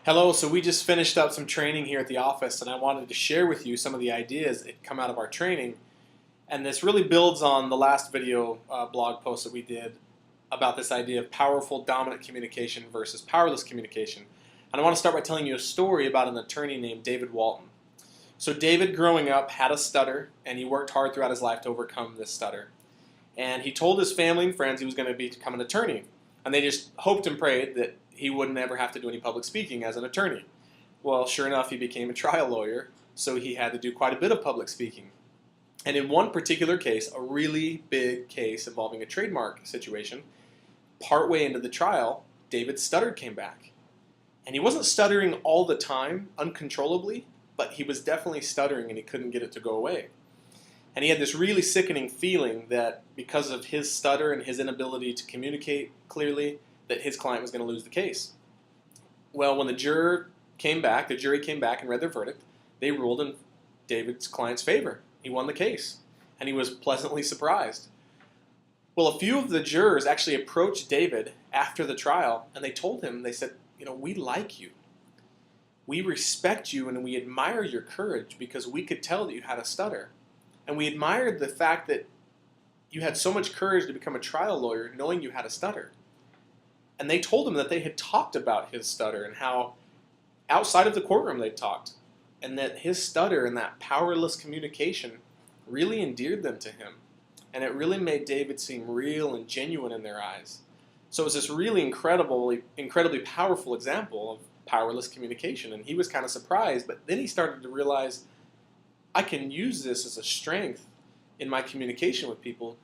Hello, so we just finished up some training here at the office and I wanted to share with you some of the ideas that come out of our training. And this really builds on the last video blog post that we did about this idea of powerful dominant communication versus powerless communication. And I want to start by telling you a story about an attorney named David Walton. So David, growing up, had a stutter and he worked hard throughout his life to overcome this stutter. And he told his family and friends he was going to become an attorney. And they just hoped and prayed that he wouldn't ever have to do any public speaking as an attorney. Well, sure enough, he became a trial lawyer, so he had to do quite a bit of public speaking. And in one particular case, a really big case involving a trademark situation, partway into the trial, David's stutter came back. And he wasn't stuttering all the time, uncontrollably, but he was definitely stuttering and he couldn't get it to go away. And he had this really sickening feeling that because of his stutter and his inability to communicate clearly, that his client was going to lose the case. Well, when the jury came back and read their verdict, they ruled in David's client's favor. He won the case, and he was pleasantly surprised. Well, a few of the jurors actually approached David after the trial, and they told him, they said, we like you. We respect you, and we admire your courage because we could tell that you had a stutter. And we admired the fact that you had so much courage to become a trial lawyer knowing you had a stutter. And they told him that they had talked about his stutter and how outside of the courtroom they'd talked. And that his stutter and that powerless communication really endeared them to him. And it really made David seem real and genuine in their eyes. So it was this really incredibly powerful example of powerless communication. And he was kind of surprised, but then he started to realize, I can use this as a strength in my communication with people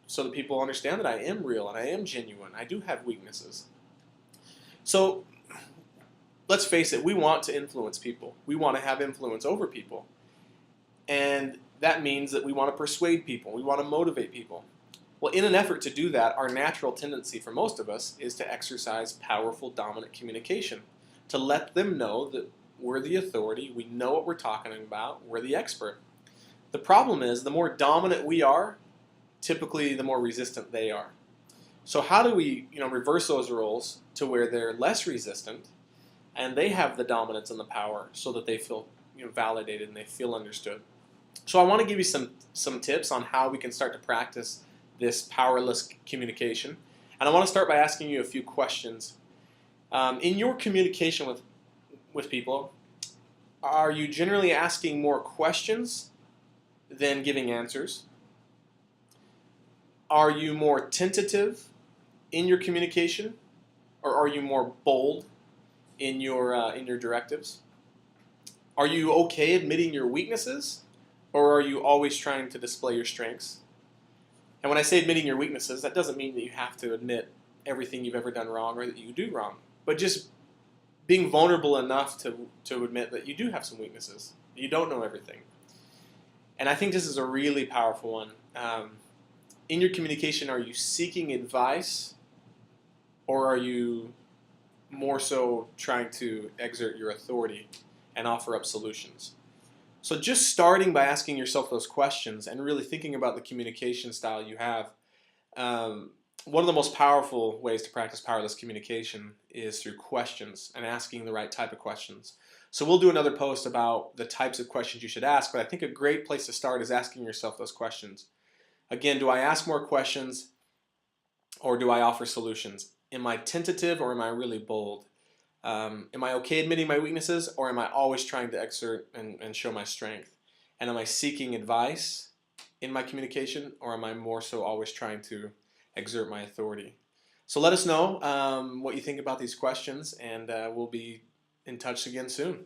so that people understand that I am real and I am genuine. I do have weaknesses. So let's face it, we want to influence people. We want to have influence over people. And that means that we want to persuade people. We want to motivate people. Well, in an effort to do that, our natural tendency for most of us is to exercise powerful, dominant communication, to let them know that we're the authority, we know what we're talking about, we're the expert. The problem is, the more dominant we are, typically the more resistant they are. So how do we reverse those roles to where they're less resistant and they have the dominance and the power so that they feel validated and they feel understood? So I want to give you some tips on how we can start to practice this powerless communication. And I want to start by asking you a few questions. In your communication with people, are you generally asking more questions than giving answers? Are you more tentative in your communication, or are you more bold in your directives? Are you okay admitting your weaknesses, or are you always trying to display your strengths? And when I say admitting your weaknesses, that doesn't mean that you have to admit everything you've ever done wrong or that you do wrong, but just being vulnerable enough to admit that you do have some weaknesses. You don't know everything. And I think this is a really powerful one. In your communication, are you seeking advice, or are you more so trying to exert your authority and offer up solutions? So just starting by asking yourself those questions and really thinking about the communication style you have. One of the most powerful ways to practice powerless communication is through questions and asking the right type of questions. So we'll do another post about the types of questions you should ask, but I think a great place to start is asking yourself those questions. Again, do I ask more questions or do I offer solutions? Am I tentative or am I really bold? Am I okay admitting my weaknesses, or am I always trying to exert and show my strength? And am I seeking advice in my communication, or am I more so always trying to exert my authority? So let us know what you think about these questions, and we'll be in touch again soon.